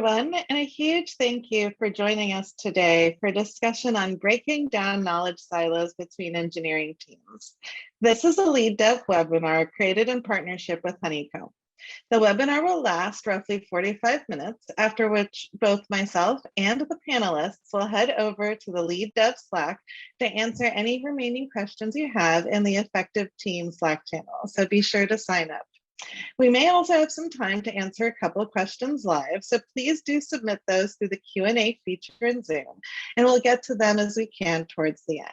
everyone, and a huge thank you for joining us today for a discussion on breaking down knowledge silos between engineering teams. This is a Lead Dev webinar created in partnership with Honeycomb. The webinar will last roughly 45 minutes, after which both myself and the panelists will head over to the Lead Dev Slack to answer any remaining questions you have in the Effective Team Slack channel, so be sure to sign up. We may also have some time to answer a couple of questions live, so please do submit those through the Q&A feature in Zoom, and we'll get to them as we can towards the end.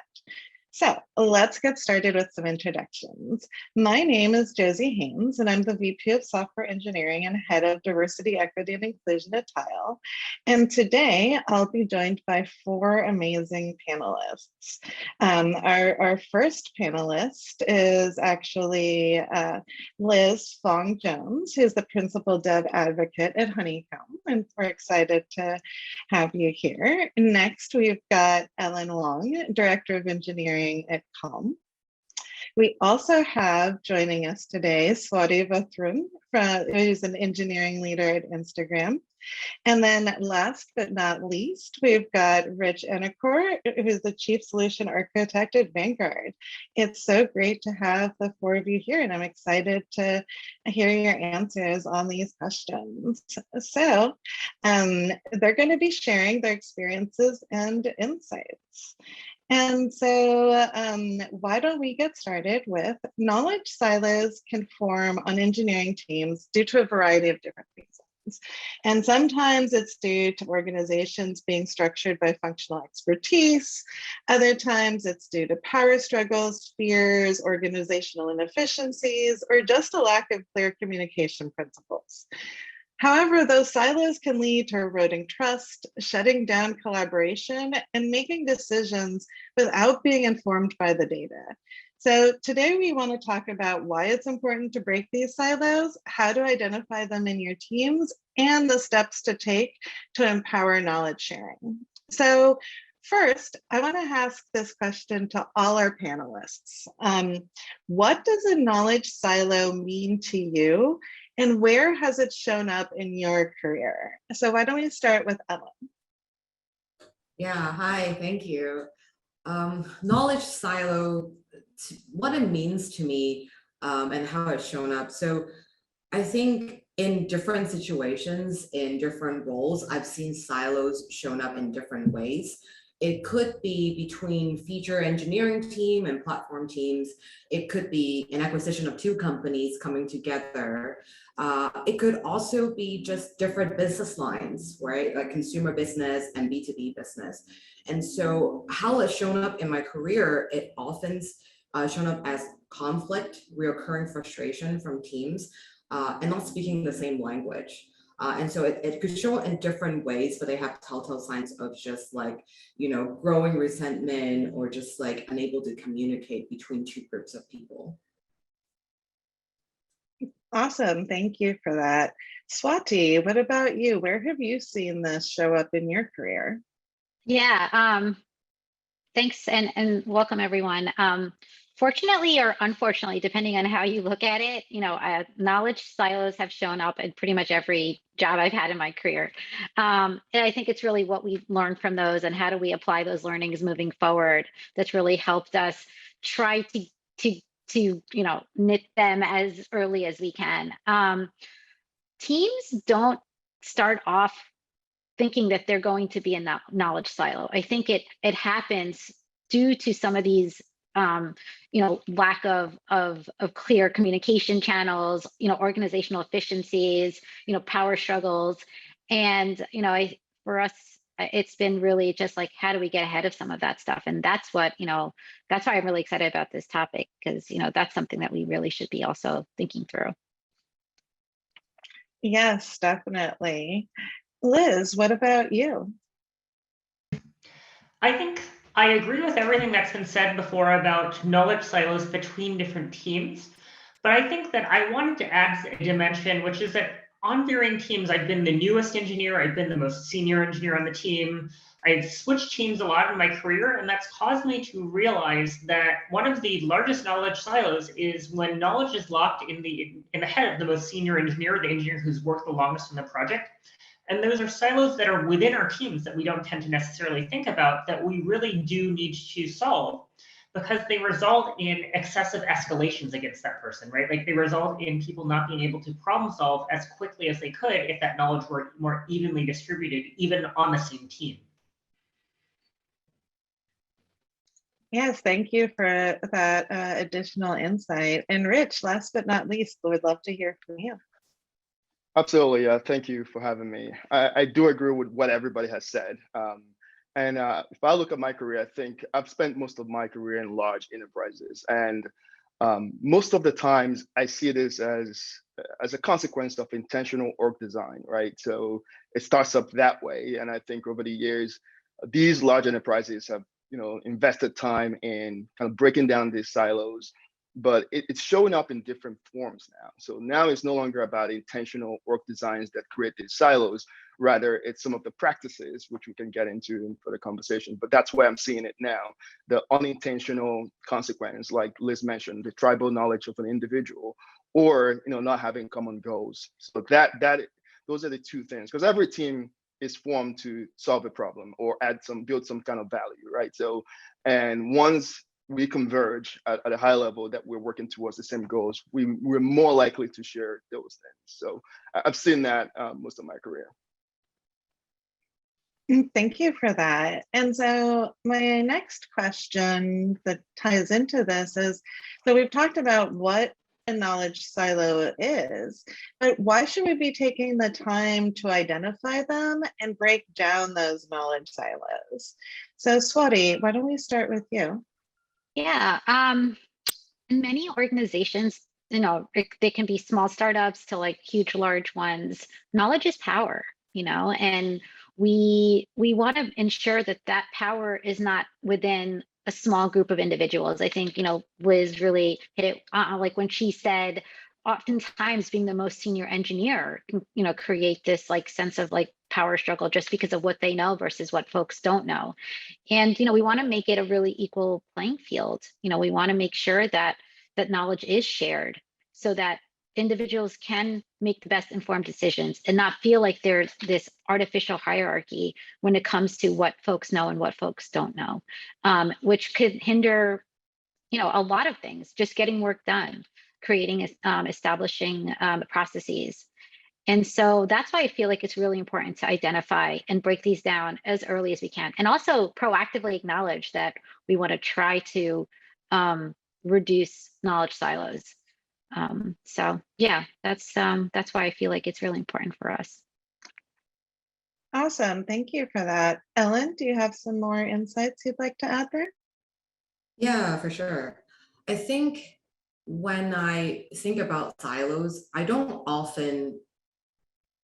So let's get started with some introductions. My name is Josie Haynes, and I'm the VP of Software Engineering and Head of Diversity, Equity, and Inclusion at Tile. And today I'll be joined by four amazing panelists. Our first panelist is actually Liz Fong-Jones, who's the Principal Dev Advocate at Honeycomb, and we're excited to have you here. Next, we've got Ellen Wong, Director of Engineering at COM. We also have joining us today Swati Vathrun, who's an engineering leader at Instagram. And then last but not least, we've got Rich Enakor, who's the Chief Solution Architect at Vanguard. It's so great to have the four of you here, and I'm excited to hear your answers on these questions. So they're going to be sharing their experiences and insights. And so why don't we get started with knowledge silos can form on engineering teams due to a variety of different reasons. And sometimes it's due to organizations being structured by functional expertise. Other times it's due to power struggles, fears, organizational inefficiencies, or just a lack of clear communication principles. However, those silos can lead to eroding trust, shutting down collaboration, and making decisions without being informed by the data. So today we want to talk about why it's important to break these silos, how to identify them in your teams, and the steps to take to empower knowledge sharing. So first, I want to ask this question to all our panelists. What does a knowledge silo mean to you? And where has it shown up in your career? So why don't we start with Ellen? Yeah, hi, thank you. Knowledge silo, what it means to me and how it's shown up. So I think in different situations, in different roles, I've seen silos shown up in different ways. It could be between feature engineering team and platform teams. It could be an acquisition of two companies coming together. It could also be just different business lines, right? Like consumer business and B2B business. And so how it's shown up in my career, it often shown up as conflict, reoccurring frustration from teams, and not speaking the same language. And so it could show in different ways, but they have telltale signs of just like, you know, growing resentment or just like unable to communicate between two groups of people. Awesome, thank you for that. Swati, what about you? Where have you seen this show up in your career? Yeah, thanks and welcome everyone. Fortunately or unfortunately, depending on how you look at it, you know, knowledge silos have shown up in pretty much every job I've had in my career. And I think it's really what we've learned from those and how do we apply those learnings moving forward that's really helped us try to you know, knit them as early as we can. Teams don't start off thinking that they're going to be a knowledge silo. I think it happens due to some of these you know, lack of clear communication channels, you know, organizational efficiencies, you know, power struggles. And, you know, for us, it's been really just like, how do we get ahead of some of that stuff? And that's what, you know, that's why I'm really excited about this topic, because, you know, that's something that we really should be also thinking through. Yes, definitely. Liz, what about you? I think I agree with everything that's been said before about knowledge silos between different teams, but I think that I wanted to add a dimension, which is that on varying teams, I've been the newest engineer, I've been the most senior engineer on the team, I've switched teams a lot in my career, and that's caused me to realize that one of the largest knowledge silos is when knowledge is locked in the head of the most senior engineer, the engineer who's worked the longest on the project. And those are silos that are within our teams that we don't tend to necessarily think about that we really do need to solve, because they result in excessive escalations against that person, right? Like they result in people not being able to problem solve as quickly as they could if that knowledge were more evenly distributed, even on the same team. Yes, thank you for that additional insight. And Rich, last but not least, would love to hear from you. Absolutely. Thank you for having me. I do agree with what everybody has said. If I look at my career, I think I've spent most of my career in large enterprises. And most of the times I see this as a consequence of intentional org design, right? So it starts up that way. And I think over the years, these large enterprises have invested time in kind of breaking down these silos, but it's showing up in different forms now. So now it's no longer about intentional org designs that create these silos. Rather, it's some of the practices, which we can get into in further conversation, but that's where I'm seeing it now. The unintentional consequence, like Liz mentioned, the tribal knowledge of an individual, or not having common goals. So those are the two things, because every team is formed to solve a problem or build some kind of value, right? So, and once we converge at a high level that we're working towards the same goals, we're more likely to share those things. So I've seen that most of my career. Thank you for that. And so my next question that ties into this is, so we've talked about what a knowledge silo is, but why should we be taking the time to identify them and break down those knowledge silos? So Swati, why don't we start with you? Yeah, in many organizations, they can be small startups to like huge, large ones. Knowledge is power, and we want to ensure that that power is not within a small group of individuals. I think, Liz really hit it like when she said, oftentimes being the most senior engineer, create this like sense of like power struggle just because of what they know versus what folks don't know. And, we want to make it a really equal playing field. We want to make sure that knowledge is shared so that individuals can make the best informed decisions and not feel like there's this artificial hierarchy when it comes to what folks know and what folks don't know, which could hinder, a lot of things, just getting work done, creating, establishing processes. And so that's why I feel like it's really important to identify and break these down as early as we can, and also proactively acknowledge that we want to try to reduce knowledge silos. So yeah, that's why I feel like it's really important for us. Awesome, thank you for that. Ellen, do you have some more insights you'd like to add there? Yeah, for sure. I think when I think about silos, I don't often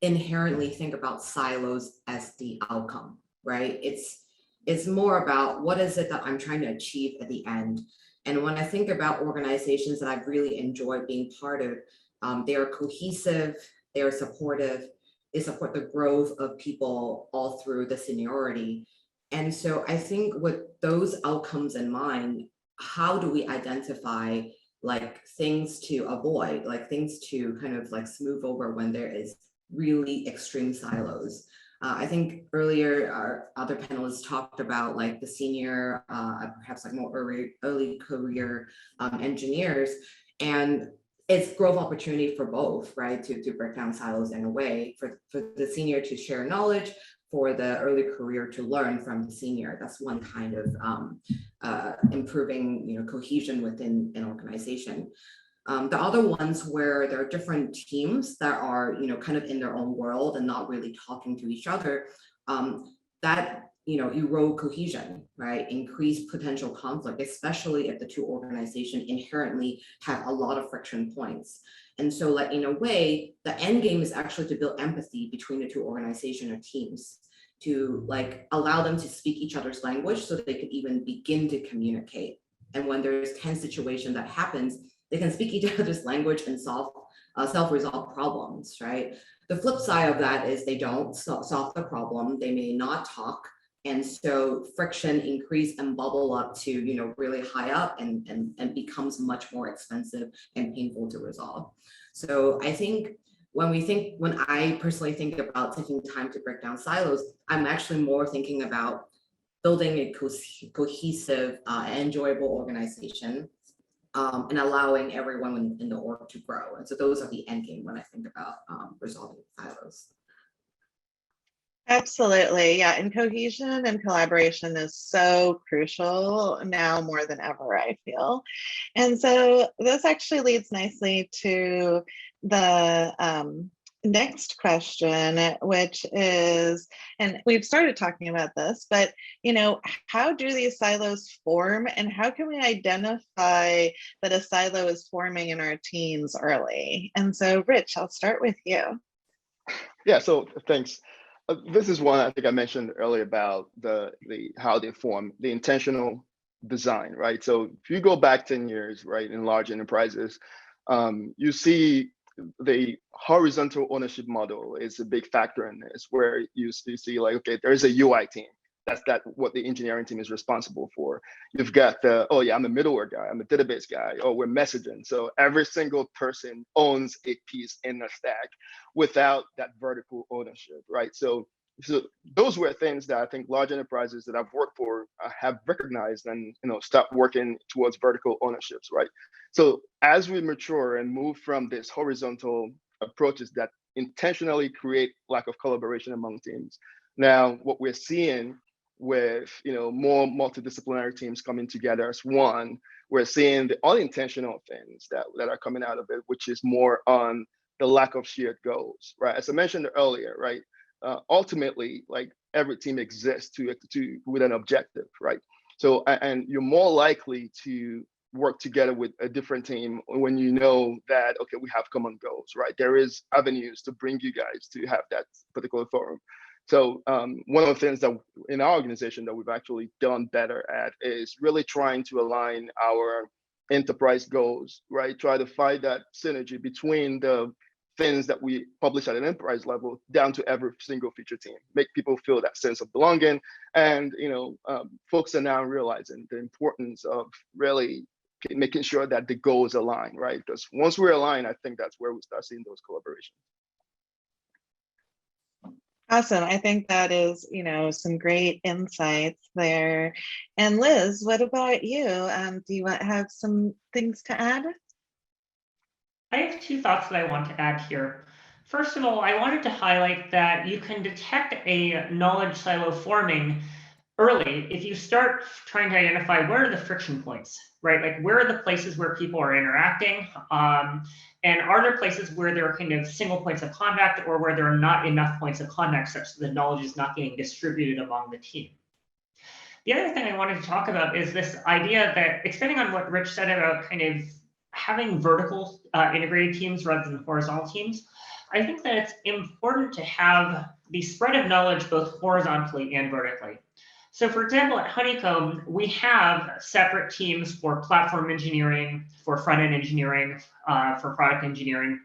inherently think about silos as the outcome, right? It's more about what is it that I'm trying to achieve at the end. And when I think about organizations that I've really enjoyed being part of, they are cohesive, they are supportive, they support the growth of people all through the seniority. And so I think with those outcomes in mind, how do we identify like things to avoid, like things to kind of like smooth over when there is really extreme silos? I think earlier our other panelists talked about like the senior, perhaps like more early career engineers, and it's growth opportunity for both, right? To break down silos in a way for the senior to share knowledge, for the early career to learn from the senior. That's one kind of improving, cohesion within an organization. The other ones where there are different teams that are, kind of in their own world and not really talking to each other, that, erode cohesion, right? Increase potential conflict, especially if the two organizations inherently have a lot of friction points. And so like, in a way, the end game is actually to build empathy between the two organizations or teams, to like allow them to speak each other's language so that they could even begin to communicate. And when there's tense situation that happens, they can speak each other's language and self-resolve problems, right? The flip side of that is they don't solve the problem, they may not talk, and so friction increase and bubble up to really high up and becomes much more expensive and painful to resolve. So I think when I personally think about taking time to break down silos, I'm actually more thinking about building a cohesive and enjoyable organization, and allowing everyone in the org to grow. And so those are the end game when I think about resolving silos. Absolutely. Yeah. And cohesion and collaboration is so crucial now more than ever, I feel. And so this actually leads nicely to the next question, which is, and we've started talking about this, but how do these silos form, and how can we identify that a silo is forming in our teams early? And so, Rich, I'll start with you. Yeah, so thanks. This is one I think I mentioned earlier about the how they form, the intentional design, right? So if you go back 10 years, right, in large enterprises, you see the horizontal ownership model is a big factor in this, where you see like, okay, there's a UI team. That's what the engineering team is responsible for. You've got the, oh yeah, I'm a middleware guy, I'm a database guy, oh, we're messaging. So every single person owns a piece in the stack without that vertical ownership, right? So those were things that I think large enterprises that I've worked for have recognized and start working towards vertical ownerships, right? So as we mature and move from this horizontal approaches that intentionally create lack of collaboration among teams, now what we're seeing with more multidisciplinary teams coming together as one, we're seeing the unintentional things that are coming out of it, which is more on the lack of shared goals, right? As I mentioned earlier, right? Ultimately, like every team exists with an objective, right? So, and you're more likely to work together with a different team when you know that, okay, we have common goals, right? There is avenues to bring you guys to have that particular forum. So one of the things that in our organization that we've actually done better at is really trying to align our enterprise goals, right? Try to find that synergy between the things that we publish at an enterprise level down to every single feature team, make people feel that sense of belonging. And folks are now realizing the importance of really making sure that the goals align, right? Because once we're aligned, I think that's where we start seeing those collaborations. Awesome. I think that is, some great insights there. And Liz, what about you? Do you have some things to add? I have two thoughts that I want to add here. First of all, I wanted to highlight that you can detect a knowledge silo forming early if you start trying to identify where are the friction points, right? Like where are the places where people are interacting? And are there places where there are kind of single points of contact, or where there are not enough points of contact such that the knowledge is not getting distributed among the team? The other thing I wanted to talk about is this idea that, expanding on what Rich said about kind of having vertical integrated teams rather than horizontal teams, I think that it's important to have the spread of knowledge both horizontally and vertically. So for example, at Honeycomb, we have separate teams for platform engineering, for front-end engineering, for product engineering.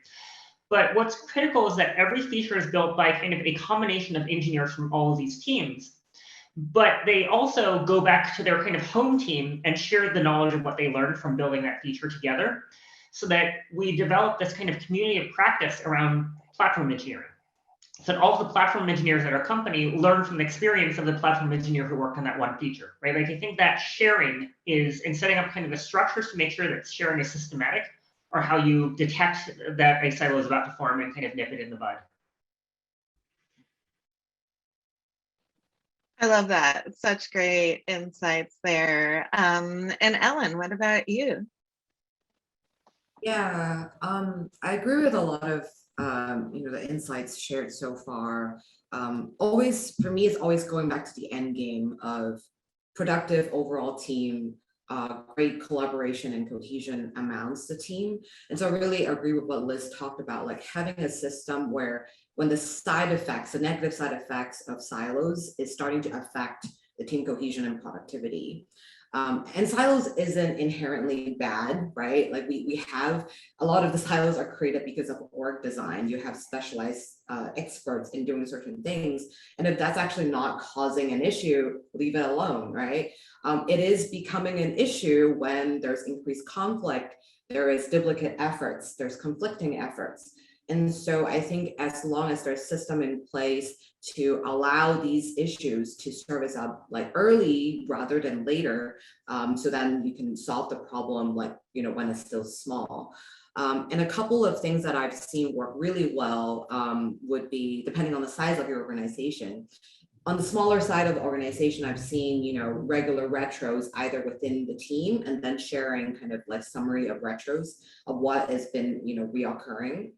But what's critical is that every feature is built by kind of a combination of engineers from all of these teams. But they also go back to their kind of home team and share the knowledge of what they learned from building that feature together, so that we develop this kind of community of practice around platform engineering. So that all of the platform engineers at our company learn from the experience of the platform engineer who worked on that one feature, right? Like I think that sharing is, and setting up kind of the structures to make sure that sharing is systematic, or how you detect that a silo is about to form and kind of nip it in the bud. I love that. Such great insights there. And Ellen, what about you? Yeah, I agree with a lot of the insights shared so far. Always, for me, it's always going back to the end game of productive overall team, great collaboration and cohesion amongst the team. And so I really agree with what Liz talked about, like having a system where when the side effects, the negative side effects of silos is starting to affect the team cohesion and productivity. And silos isn't inherently bad, right? Like we have a lot of the silos are created because of org design. You have specialized experts in doing certain things. And if that's actually not causing an issue, leave it alone, right? It is becoming an issue when there's increased conflict, there is duplicate efforts, there's conflicting efforts. And so I think as long as there's a system in place to allow these issues to surface up like early rather than later, so then you can solve the problem like, when it's still small. And a couple of things that I've seen work really well would be, depending on the size of your organization. On the smaller side of the organization, I've seen, regular retros either within the team and then sharing kind of like summary of retros of what has been, reoccurring.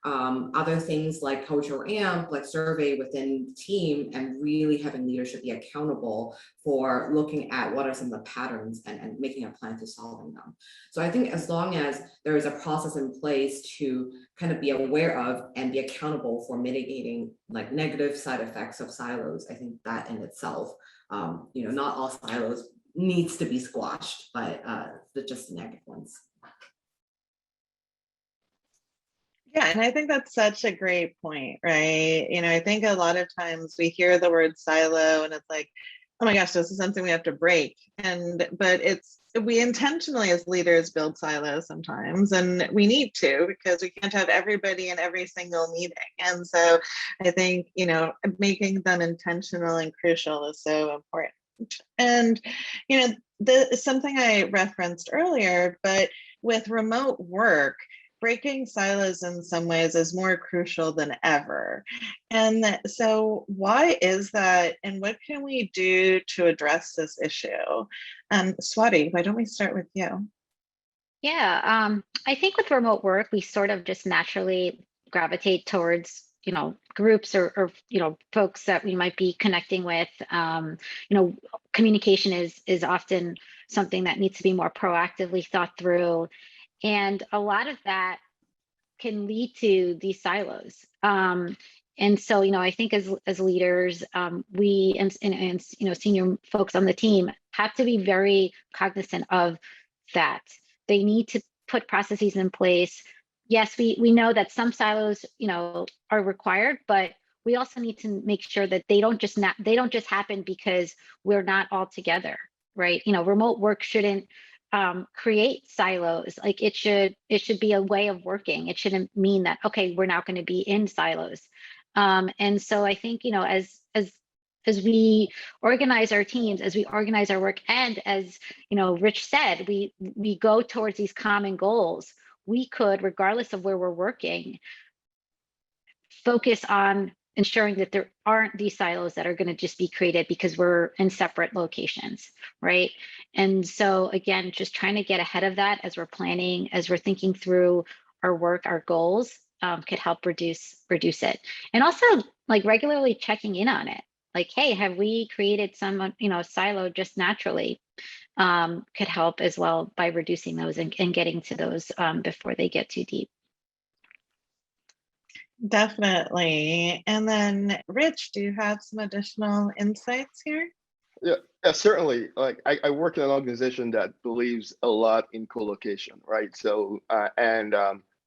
Other things like cultural amp, like survey within the team, and really having leadership be accountable for looking at what are some of the patterns and making a plan to solving them. So I think as long as there is a process in place to kind of be aware of and be accountable for mitigating like negative side effects of silos, I think that in itself, not all silos needs to be squashed, but just the negative ones. Yeah, and I think that's such a great point, right? I think a lot of times we hear the word silo and it's like, oh my gosh, this is something we have to break. But we intentionally as leaders build silos sometimes, and we need to, because we can't have everybody in every single meeting. And so I think, making them intentional and crucial is so important. And, something I referenced earlier, but with remote work, breaking silos in some ways is more crucial than ever. And so why is that? And what can we do to address this issue? Swati, why don't we start with you? Yeah, I think with remote work, we sort of just naturally gravitate towards, groups or folks that we might be connecting with. Communication is often something that needs to be more proactively thought through. And a lot of that can lead to these silos. And so, I think as leaders, we and senior folks on the team have to be very cognizant of that. They need to put processes in place. Yes, we know that some silos, are required, but we also need to make sure that they don't just happen because we're not all together, right? Remote work shouldn't create silos. Like it should be a way of working. It shouldn't mean that, okay, we're not going to be in silos. And so I think, as we organize our teams, as we organize our work, and as Rich said, we go towards these common goals, we could, regardless of where we're working, focus on ensuring that there aren't these silos that are going to just be created because we're in separate locations, right? And so again, just trying to get ahead of that as we're planning, as we're thinking through our work, our goals, could help reduce it. And also like regularly checking in on it. Like, hey, have we created some, silo just naturally? Could help as well by reducing those and getting to those before they get too deep. Definitely. And then Rich, do you have some additional insights here? Yeah, certainly. Like I work in an organization that believes a lot in co-location, right? So,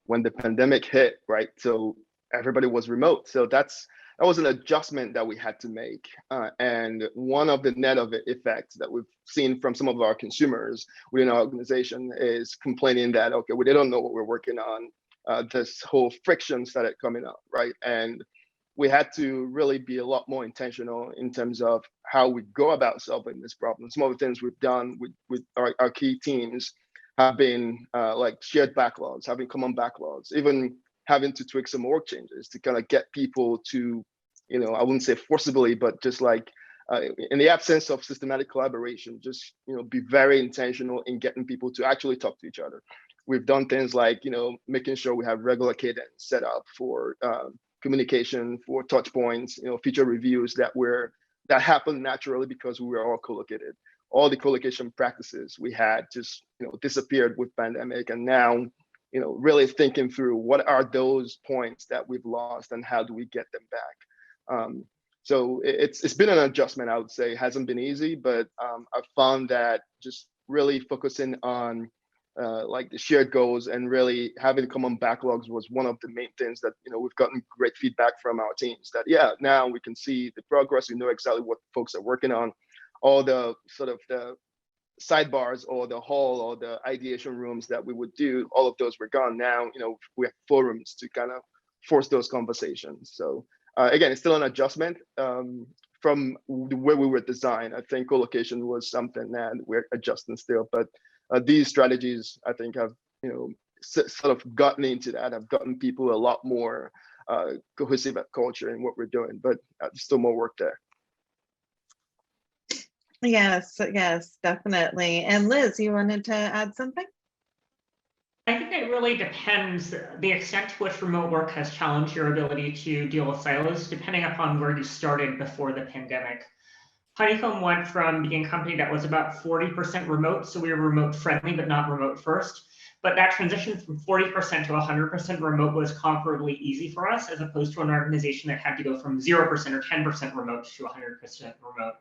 when the pandemic hit, right? So everybody was remote. So that was an adjustment that we had to make. And one of the net of effects that we've seen from some of our consumers within our organization is complaining that, okay, well, they don't know what we're working on. This whole friction started coming up, right? And we had to really be a lot more intentional in terms of how we go about solving this problem. Some of the things we've done with our key teams have been like shared backlogs, having common backlogs, even having to tweak some org changes to kind of get people to, I wouldn't say forcibly, but just like in the absence of systematic collaboration, just be very intentional in getting people to actually talk to each other. We've done things like making sure we have regular cadence set up for communication, for touch points, feature reviews that happen naturally because we were all co-located. All the co-location practices we had just disappeared with pandemic, and now really thinking through what are those points that we've lost and how do we get them back. So it's been an adjustment, I would say. It hasn't been easy, but I've found that just really focusing on like the shared goals and really having common backlogs was one of the main things that we've gotten great feedback from our teams, that now we can see the progress, we know exactly what folks are working on. All the sort of the sidebars or the hall or the ideation rooms that we would do, all of those were gone. Now we have forums to kind of force those conversations. So again, it's still an adjustment from the way we were designed. I think colocation was something that we're adjusting still, but these strategies, I think, have sort of gotten into that, have gotten people a lot more cohesive at culture in what we're doing, but there's still more work there. Yes, yes, definitely. And Liz, you wanted to add something? I think it really depends the extent to which remote work has challenged your ability to deal with silos, depending upon where you started before the pandemic. Honeycomb went from being a company that was about 40% remote, so we were remote friendly, but not remote first. But that transition from 40% to 100% remote was comparably easy for us, as opposed to an organization that had to go from 0% or 10% remote to 100% remote.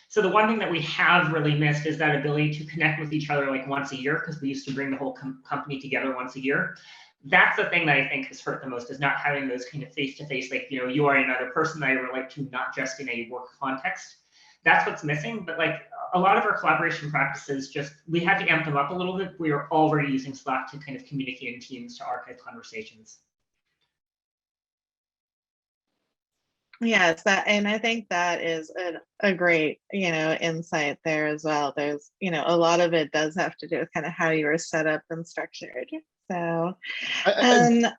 So the one thing that we have really missed is that ability to connect with each other like once a year, because we used to bring the whole company together once a year. That's the thing that I think has hurt the most, is not having those kind of face-to-face, like, you are another person that I relate to, not just in a work context. That's what's missing. But like a lot of our collaboration practices, just we had to amp them up a little bit. We were already using Slack to kind of communicate in teams to archive conversations. Yes, and I think that is a great, insight there as well. There's, a lot of it does have to do with kind of how you were set up and structured. So, oh,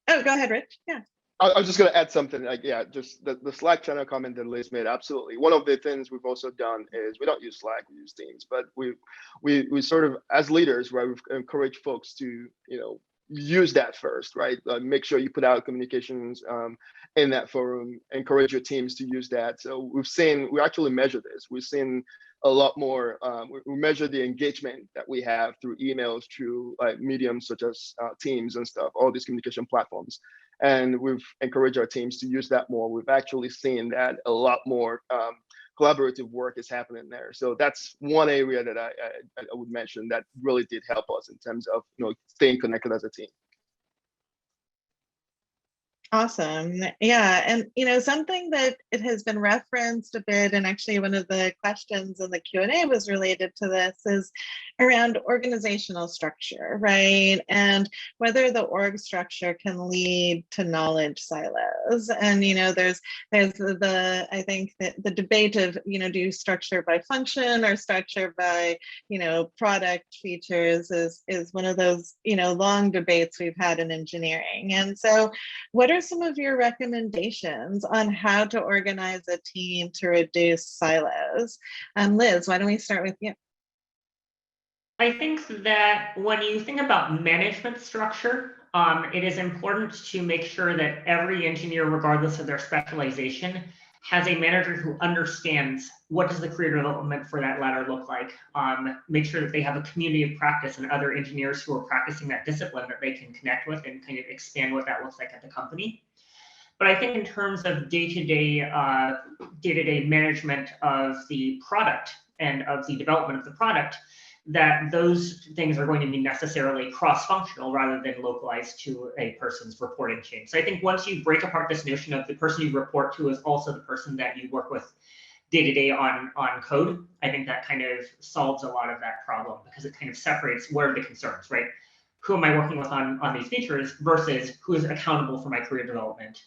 go ahead, Rich. Yeah. I was just going to add something, like, yeah, just the Slack channel comment that Liz made, absolutely. One of the things we've also done is we don't use Slack, we use Teams, but we sort of, as leaders, right, we've encouraged folks to, use that first, right? Make sure you put out communications in that forum, encourage your teams to use that. So we actually measure this. We've seen a lot more, we measure the engagement that we have through emails, through mediums such as Teams and stuff, all these communication platforms. And we've encouraged our teams to use that more. We've actually seen that a lot more collaborative work is happening there. So that's one area that I would mention that really did help us in terms of staying connected as a team. Awesome. Yeah. And, something that it has been referenced a bit, and actually one of the questions in the Q&A was related to this, is around organizational structure, right? And whether the org structure can lead to knowledge silos. And, there's I think that the debate of, do you structure by function or structure by, product features is one of those, long debates we've had in engineering. And so what are some of your recommendations on how to organize a team to reduce silos? Liz, why don't we start with you? I think that when you think about management structure, it is important to make sure that every engineer, regardless of their specialization, has a manager who understands what does the career development for that ladder look like. Make sure that they have a community of practice and other engineers who are practicing that discipline that they can connect with and kind of expand what that looks like at the company. But I think in terms of day-to-day management of the product and of the development of the product, that those things are going to be necessarily cross-functional rather than localized to a person's reporting chain. So I think once you break apart this notion of the person you report to is also the person that you work with day-to-day on code, I think that kind of solves a lot of that problem, because it kind of separates what are the concerns, right? Who am I working with on these features versus who is accountable for my career development?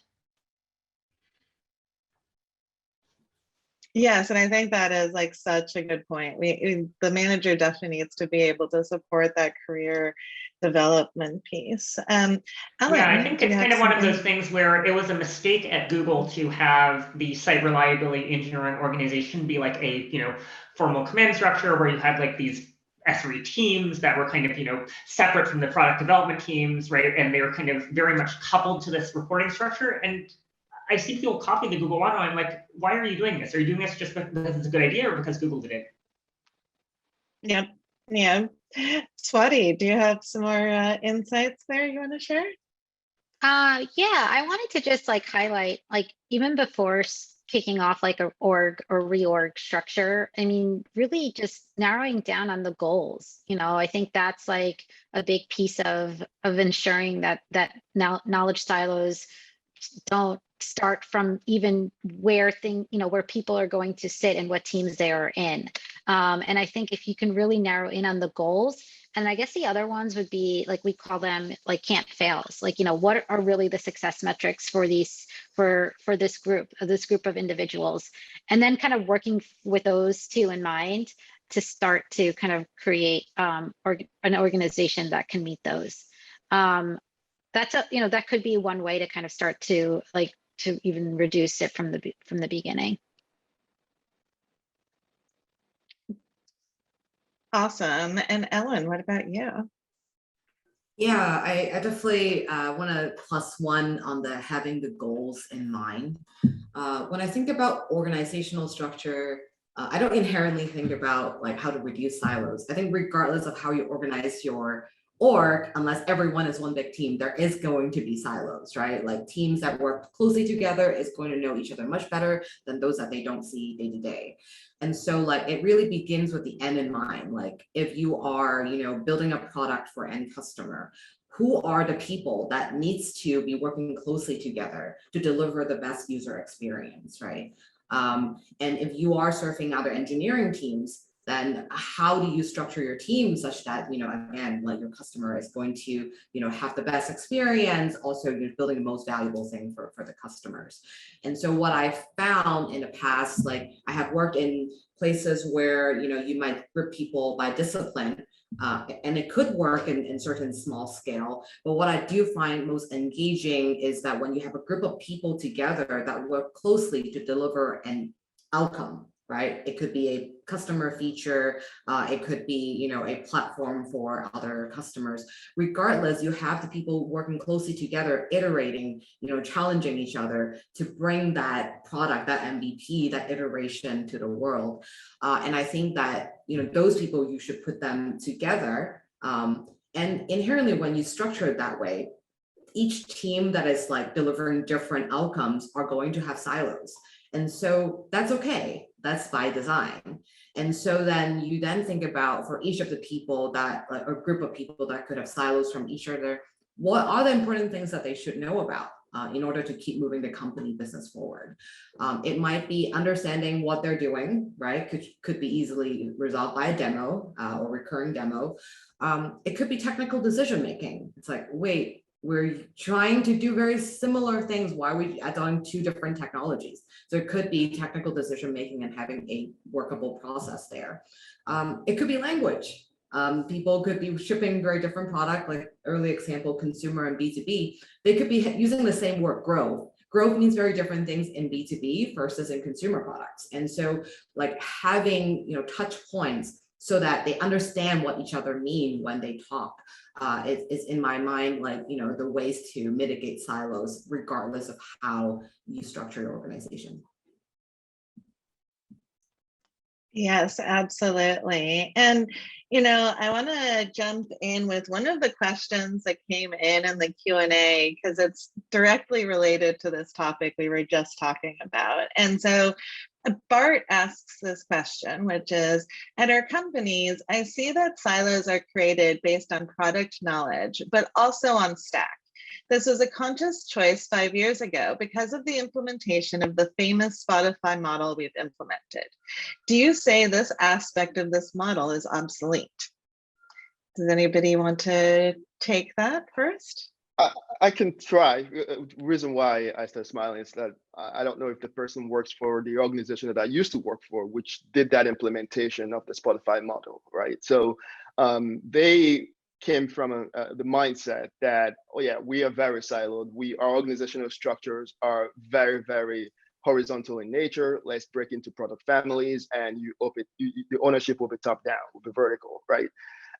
Yes, and I think that is like such a good point. The manager definitely needs to be able to support that career development piece. Ellen, yeah, I think it's kind of one of those things where it was a mistake at Google to have the site reliability engineering organization be like a formal command structure where you had like these SRE teams that were kind of separate from the product development teams, right? And they were kind of very much coupled to this reporting structure. And I see people copy the Google model. I'm like, why are you doing this? Are you doing this just because it's a good idea or because Google did it? Yep. Yeah. Swati, do you have some more insights there you want to share? Yeah, I wanted to just highlight, even before kicking off a org or reorg structure, I mean, really just narrowing down on the goals. I think that's a big piece of ensuring that knowledge silos don't start from even where people are going to sit and what teams they are in. And I think if you can really narrow in on the goals, and I guess the other ones would be like, we call them like can't fails. Like, what are really the success metrics for these, for this group of individuals? And then kind of working with those two in mind to start to kind of create an organization that can meet those. That could be one way to kind of start to to even reduce it from the beginning. Awesome. And Ellen, what about you? Yeah, I definitely want to +1 on the having the goals in mind. When I think about organizational structure, I don't inherently think about like how to reduce silos. I think regardless of how you organize your org, unless everyone is one big team, there is going to be silos, right? Like teams that work closely together is going to know each other much better than those that they don't see day to day. And so like it really begins with the end in mind. Like if you are, building a product for end customer, who are the people that needs to be working closely together to deliver the best user experience, right? And if you are serving other engineering teams, then how do you structure your team such that, again, like your customer is going to, have the best experience, also you're building the most valuable thing for the customers. And so what I found in the past, like I have worked in places where, you might group people by discipline, and it could work in certain small scale. But what I do find most engaging is that when you have a group of people together that work closely to deliver an outcome, right? It could be a customer feature, it could be, a platform for other customers. Regardless, you have the people working closely together, iterating, challenging each other to bring that product, that MVP, that iteration to the world. And I think that, those people, you should put them together. And inherently, when you structure it that way, each team that is like delivering different outcomes are going to have silos. And so that's okay. That's by design. And so then you then think about for each of the people that, like, or group of people that could have silos from each other, what are the important things that they should know about in order to keep moving the company business forward? It might be understanding what they're doing, right? Could be easily resolved by a demo or recurring demo. It could be technical decision making. It's like, wait, we're trying to do very similar things. Why are we adding 2 different technologies? So it could be technical decision making and having a workable process there. It could be language. People could be shipping very different product, like early example, consumer and B2B. They could be using the same word, growth. Growth means very different things in B2B versus in consumer products. And so like having, touch points so that they understand what each other mean when they talk. Is in my mind, like, the ways to mitigate silos, regardless of how you structure your organization. Yes, absolutely. And, I want to jump in with one of the questions that came in the Q&A, because it's directly related to this topic we were just talking about. And so Bart asks this question, which is, at our companies, I see that silos are created based on product knowledge, but also on stack. This was a conscious choice 5 years ago because of the implementation of the famous Spotify model we've implemented. Do you say this aspect of this model is obsolete? Does anybody want to take that first? I can try. The reason why I started smiling is that I don't know if the person works for the organization that I used to work for, which did that implementation of the Spotify model, right? So they came from the mindset that, oh yeah, we are very siloed. Our organizational structures are very, very horizontal in nature. Let's break into product families, and the ownership will be top down, will be vertical, right?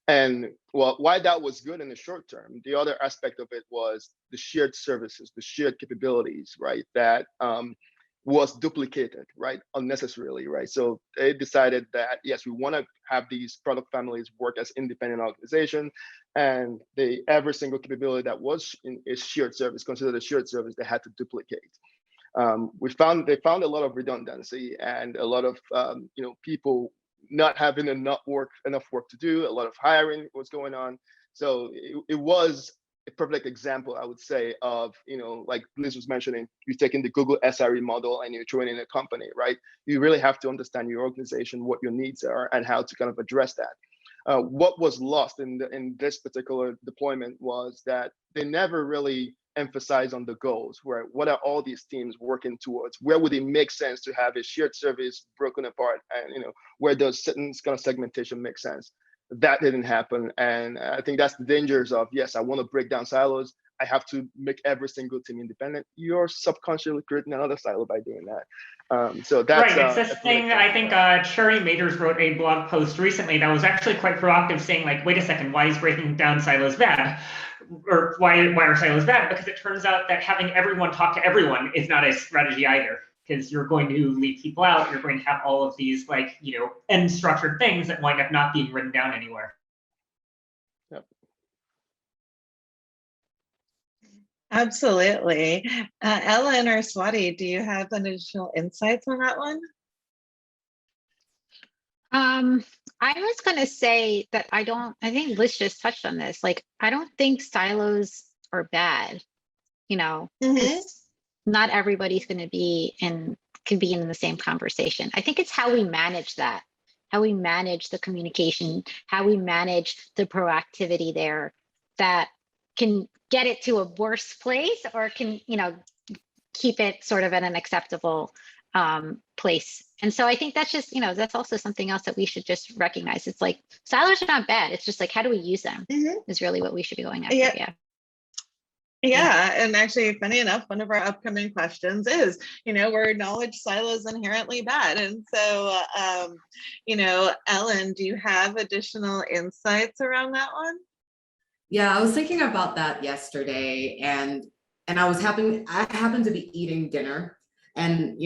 And well, why that was good in the short term, the other aspect of it was the shared services, the shared capabilities, right? That was duplicated, right? Unnecessarily, right? So they decided that, yes, we want to have these product families work as independent organization, and every single capability that was in a shared service, considered a shared service, they had to duplicate. They found a lot of redundancy and a lot of people not having enough work to do. A lot of hiring was going on, so it was a perfect example, I would say, of, like Liz was mentioning, you're taking the Google SRE model and you're joining a company, right? You really have to understand your organization, what your needs are, and how to kind of address that. What was lost in this particular deployment was that they never really emphasize on the goals, where what are all these teams working towards? Where would it make sense to have a shared service broken apart, and where does certain kind of segmentation make sense? That didn't happen, and I think that's the dangers of, yes, I want to break down silos, I have to make every single team independent. You're subconsciously creating another silo by doing that. So that's right. It's this thing. I think Cherry Maters wrote a blog post recently that was actually quite proactive, saying like, wait a second, why is breaking down silos bad? Or why are silos bad? Because it turns out that having everyone talk to everyone is not a strategy either, because you're going to leave people out. You're going to have all of these like, unstructured things that wind up not being written down anywhere. Yep. Absolutely. Ellen or Swati, do you have additional insights on that one? I was going to say that I think Liz just touched on this. Like, I don't think silos are bad, 'cause not everybody's going to be in the same conversation. I think it's how we manage that, how we manage the communication, how we manage the proactivity there that can get it to a worse place, or can, keep it sort of at an acceptable place. And so I think that's just, that's also something else that we should just recognize. It's like silos are not bad. It's just like, how do we use them is really what we should be going after. Yeah. Yeah, and actually, funny enough, one of our upcoming questions is, were knowledge silos inherently bad? And so, Ellen, do you have additional insights around that one? Yeah, I was thinking about that yesterday, and I happened to be eating dinner, and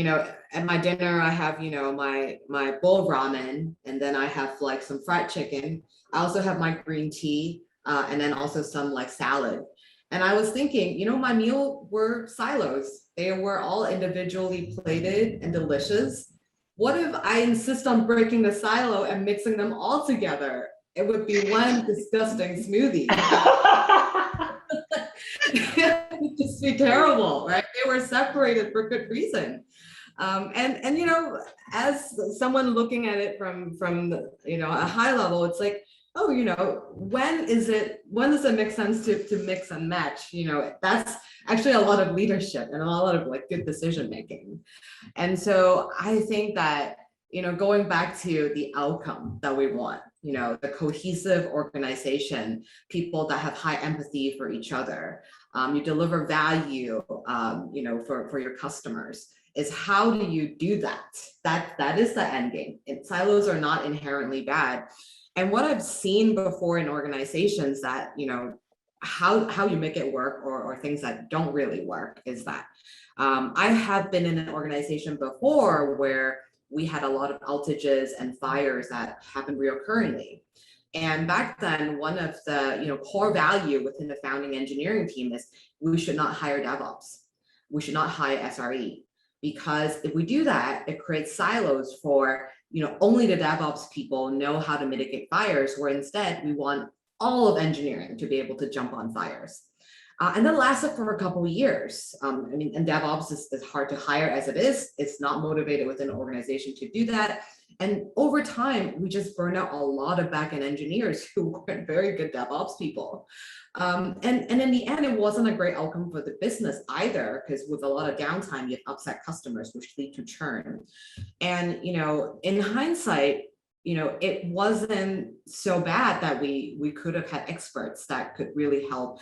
at my dinner I have my bowl of ramen, and then I have like some fried chicken. I also have my green tea, and then also some like salad. And I was thinking, my meal were silos. They were all individually plated and delicious. What if I insist on breaking the silo and mixing them all together? It would be one disgusting smoothie. It would just be terrible, right? They were separated for good reason. And as someone looking at it from a high level, it's like, oh, when does it make sense to mix and match? That's actually a lot of leadership and a lot of like good decision making. And so I think that, going back to the outcome that we want, the cohesive organization, people that have high empathy for each other, you deliver value, for your customers, is how do you do that? That is the end game. Silos are not inherently bad. And what I've seen before in organizations that, how you make it work, or things that don't really work, is that I have been in an organization before where we had a lot of outages and fires that happened reoccurringly. And back then, one of the core value within the founding engineering team is we should not hire DevOps. We should not hire SRE, because if we do that, it creates silos for only the DevOps people know how to mitigate fires, where instead we want all of engineering to be able to jump on fires. And that lasted for a couple of years. And DevOps is hard to hire as it is. It's not motivated within an organization to do that. And over time, we just burned out a lot of backend engineers who weren't very good DevOps people. And in the end, it wasn't a great outcome for the business either, because with a lot of downtime, you have upset customers, which lead to churn. And in hindsight, it wasn't so bad that we could have had experts that could really help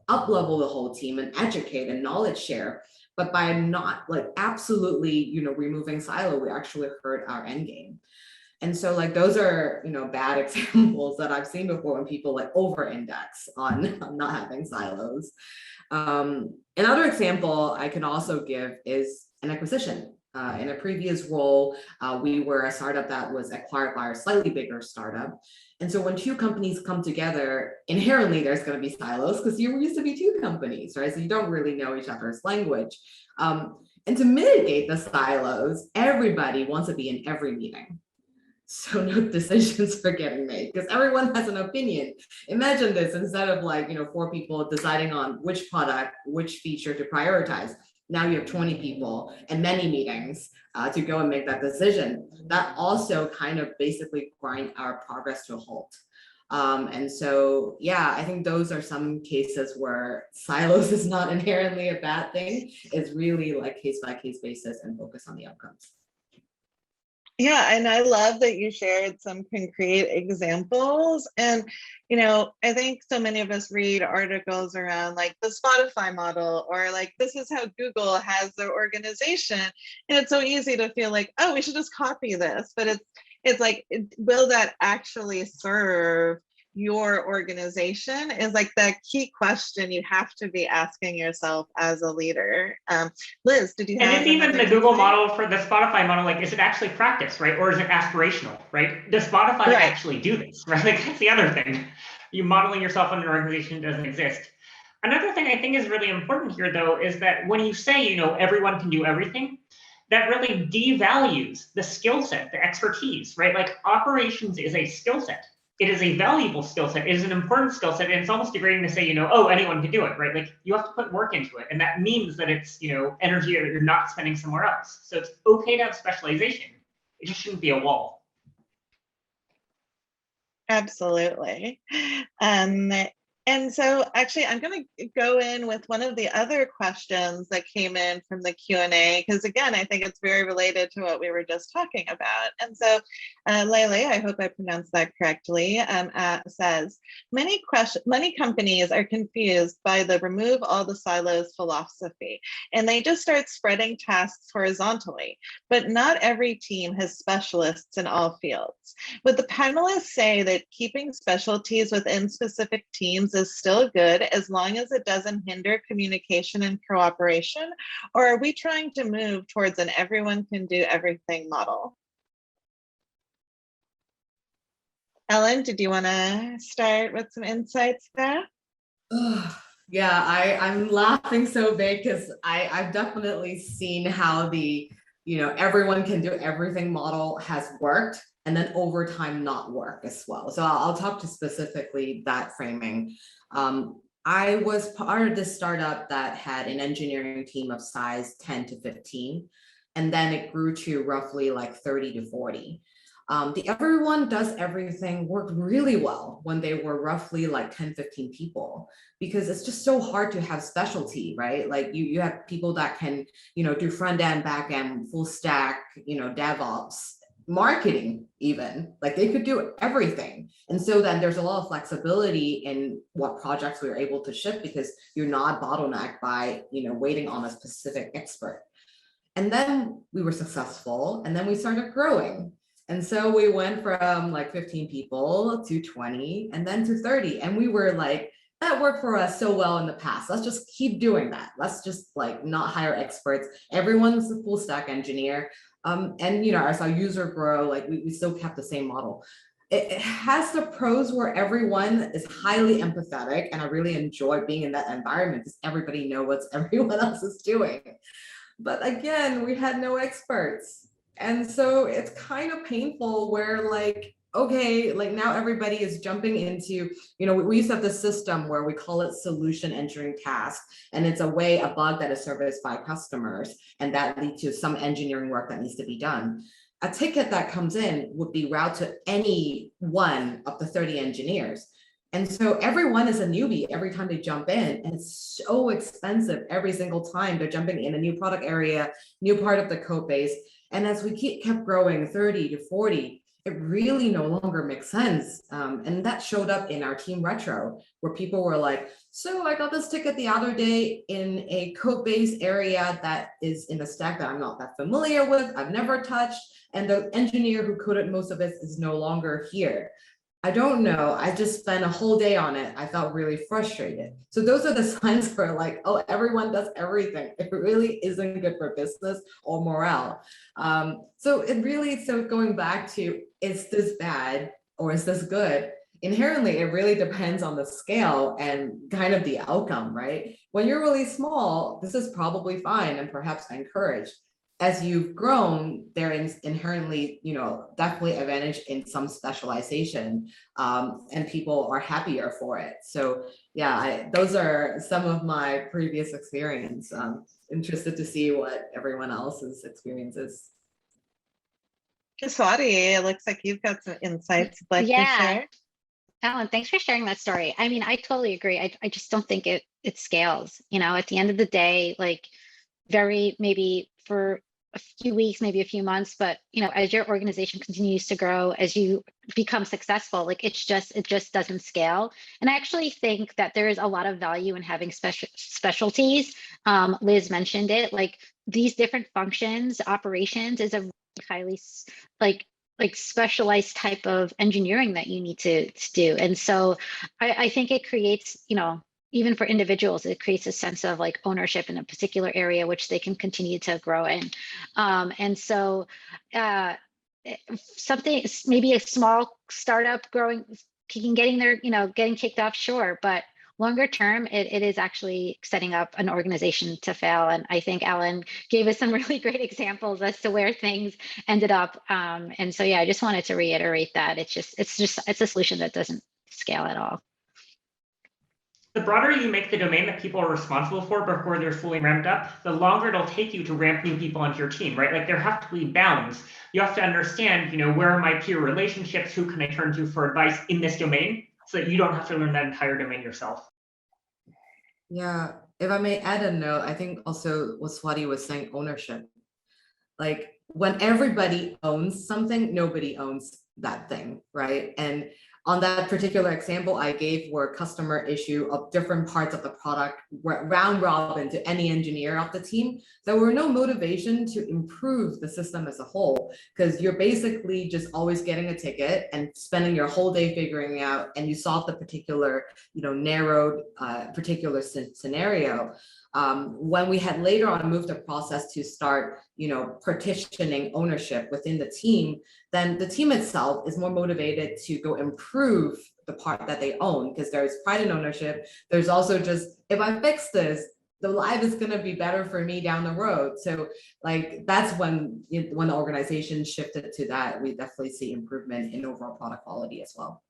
up level the whole team and educate and knowledge share. But by not like absolutely, removing silo, we actually hurt our end game. And so like those are, bad examples that I've seen before when people like over index on not having silos. Another example I can also give is an acquisition. In a previous role, we were a startup that was acquired by a slightly bigger startup. And so when two companies come together, inherently there's going to be silos, because you used to be two companies, right? So you don't really know each other's language. And to mitigate the silos, everybody wants to be in every meeting. so no decisions are getting made because everyone has an opinion. Imagine this, instead of like, 4 people deciding on which product, which feature to prioritize. Now you have 20 people and many meetings to go and make that decision. That also kind of basically grind our progress to a halt. And so, yeah, I think those are some cases where silos is not inherently a bad thing. It's really like case by case basis and focus on the outcomes. Yeah, and I love that you shared some concrete examples. And, I think so many of us read articles around like the Spotify model, or like, this is how Google has their organization. And it's so easy to feel like, oh, we should just copy this. But it's like, will that actually serve your organization is like the key question you have to be asking yourself as a leader. Liz, did you have? And it's even the Google model for the Spotify model, like, is it actually practice, right? Or is it aspirational, right? Does Spotify actually do this, right? Like, that's the other thing. You modeling yourself on an organization doesn't exist. Another thing I think is really important here, though, is that when you say, everyone can do everything, that really devalues the skill set, the expertise, right? Like, operations is a skill set. It is a valuable skill set. It is an important skill set. And it's almost degrading to say, oh, anyone can do it, right? Like, you have to put work into it. And that means that it's, energy that you're not spending somewhere else. So it's okay to have specialization. It just shouldn't be a wall. Absolutely. And so actually, I'm going to go in with one of the other questions that came in from the Q&A, because again, I think it's very related to what we were just talking about. And so Lele, I hope I pronounced that correctly, says, many companies are confused by the remove all the silos philosophy, and they just start spreading tasks horizontally, but not every team has specialists in all fields. Would the panelists say that keeping specialties within specific teams is still good as long as it doesn't hinder communication and cooperation? Or are we trying to move towards an everyone can do everything model? Ellen, did you want to start with some insights there? Yeah, I'm laughing so big because I've definitely seen how the, everyone can do everything model has worked, and then over time not work as well. So I'll talk to specifically that framing. I was part of this startup that had an engineering team of size 10 to 15, and then it grew to roughly like 30 to 40. The everyone does everything worked really well when they were roughly like 10, 15 people, because it's just so hard to have specialty, right? Like you have people that can, do front end, back end, full stack, DevOps, marketing, even, like they could do everything. And so then there's a lot of flexibility in what projects we were able to ship, because you're not bottlenecked by, waiting on a specific expert. And then we were successful, and then we started growing. And so we went from like 15 people to 20 and then to 30. And we were like, that worked for us so well in the past. Let's just keep doing that. Let's just like not hire experts. Everyone's a full stack engineer. And as our user grow, like we still kept the same model. It has the pros where everyone is highly empathetic, and I really enjoy being in that environment because everybody knows what everyone else is doing. But again, we had no experts. And so it's kind of painful where like, okay, like now everybody is jumping into, we used to have this system where we call it solution engineering task. And it's a bug that is serviced by customers, and that leads to some engineering work that needs to be done. A ticket that comes in would be routed to any one of the 30 engineers. And so everyone is a newbie every time they jump in, and it's so expensive every single time they're jumping in a new product area, new part of the code base. And as we kept growing 30 to 40, it really no longer makes sense. And that showed up in our team retro, where people were like, so I got this ticket the other day in a code base area that is in a stack that I'm not that familiar with, I've never touched, and the engineer who coded most of it is no longer here. I don't know, I just spent a whole day on it. I felt really frustrated. So those are the signs for like, oh, everyone does everything. It really isn't good for business or morale. So going back to, is this bad or is this good? Inherently, it really depends on the scale and kind of the outcome, right? When you're really small, this is probably fine and perhaps encouraged. as you've grown, there is inherently, definitely advantage in some specialization, and people are happier for it. So yeah, those are some of my previous experience. Interested to see what everyone else's experience is. Swati, it looks like you've got some insights you'd like to Yeah. share. Alan, thanks for sharing that story. I mean, I totally agree. I just don't think it scales. At the end of the day, like maybe for a few weeks, maybe a few months, but as your organization continues to grow, as you become successful, like it just doesn't scale. And I actually think that there is a lot of value in having specialties. Liz mentioned it, like these different functions, operations is a really highly like specialized type of engineering that you need to do. And so I think it creates, even for individuals, it creates a sense of like ownership in a particular area, which they can continue to grow in. And so something, maybe a small startup getting kicked off, sure. But longer term, it is actually setting up an organization to fail. And I think Alan gave us some really great examples as to where things ended up. And so, yeah, I just wanted to reiterate that it's a solution that doesn't scale at all. The broader you make the domain that people are responsible for before they're fully ramped up, the longer it'll take you to ramp new people onto your team, right? Like there have to be bounds. You have to understand, where are my peer relationships? Who can I turn to for advice in this domain so that you don't have to learn that entire domain yourself? Yeah, if I may add a note, I think also what Swati was saying, ownership. Like when everybody owns something, nobody owns that thing, right? And on that particular example I gave, where customer issue of different parts of the product round robin to any engineer of the team, there were no motivation to improve the system as a whole, because you're basically just always getting a ticket and spending your whole day figuring out, and you solve the particular, narrowed particular scenario. When we had later on moved the process to start, partitioning ownership within the team, then the team itself is more motivated to go improve the part that they own, because there's pride in ownership. There's also just, if I fix this, the life is going to be better for me down the road. So like that's when the organization shifted to that, we definitely see improvement in overall product quality as well.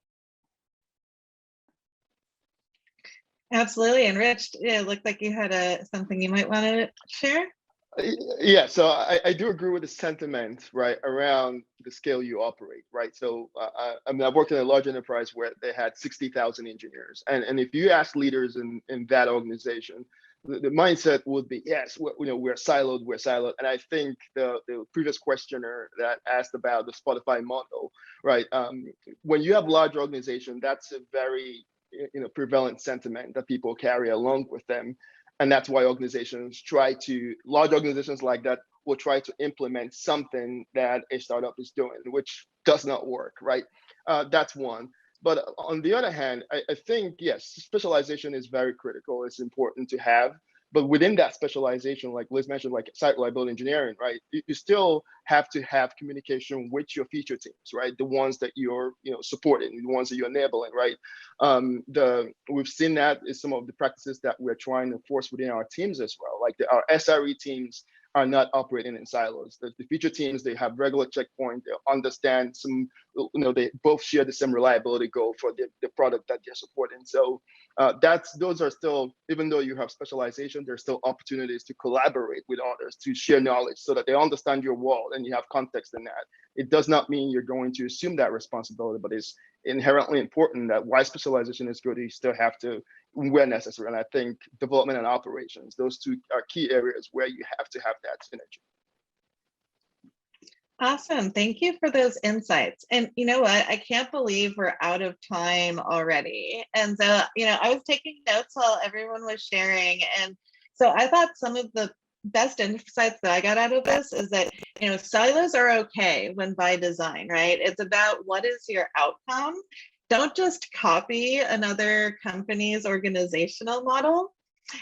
Absolutely. And Rich, it looked like you had something you might want to share. Yeah, so I do agree with the sentiment, right, around the scale you operate, right? So I've worked in a large enterprise where they had 60,000 engineers. And if you ask leaders in that organization, the mindset would be, yes, we're siloed. And I think the previous questioner that asked about the Spotify model, right? When you have large organization, that's a very prevalent sentiment that people carry along with them. And that's why large organizations like that will try to implement something that a startup is doing, which does not work, right? That's one. But on the other hand, I think, yes, specialization is very critical. It's important to have. But within that specialization, like Liz mentioned, like site reliability engineering, right? You still have to have communication with your feature teams, right? The ones that you're, supporting, the ones that you're enabling, right? We've seen that in some of the practices that we're trying to force within our teams as well. Like our SRE teams are not operating in silos. The feature teams, they have regular checkpoint, they understand they both share the same reliability goal for the product that they're supporting. So those are still, even though you have specialization, there's still opportunities to collaborate with others, to share knowledge so that they understand your world and you have context in that. It does not mean you're going to assume that responsibility, but it's inherently important that while specialization is good, you still have to, where necessary. And I think development and operations, those two are key areas where you have to have that synergy. Awesome. Thank you for those insights. And you know what? I can't believe we're out of time already. And so, I was taking notes while everyone was sharing. And so I thought some of the best insights that I got out of this is that, silos are okay when by design, right? It's about what is your outcome. Don't just copy another company's organizational model.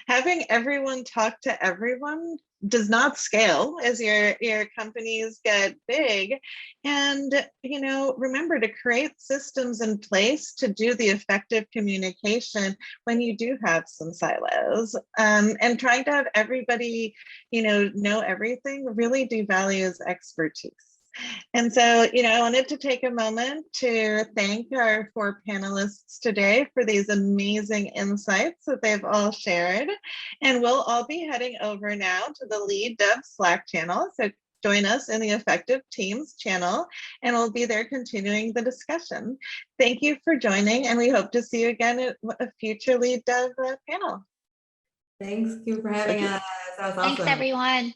Having everyone talk to everyone does not scale as your companies get big. And, you know, remember to create systems in place to do the effective communication when you do have some silos. And trying to have everybody, you know everything really devalues expertise. And so, you know, I wanted to take a moment to thank our 4 panelists today for these amazing insights that they've all shared. And we'll all be heading over now to the Lead Dev Slack channel. So join us in the Effective Teams channel, and we'll be there continuing the discussion. Thank you for joining, and we hope to see you again at a future Lead Dev panel. Thank you for having us. That was awesome. Thanks, everyone.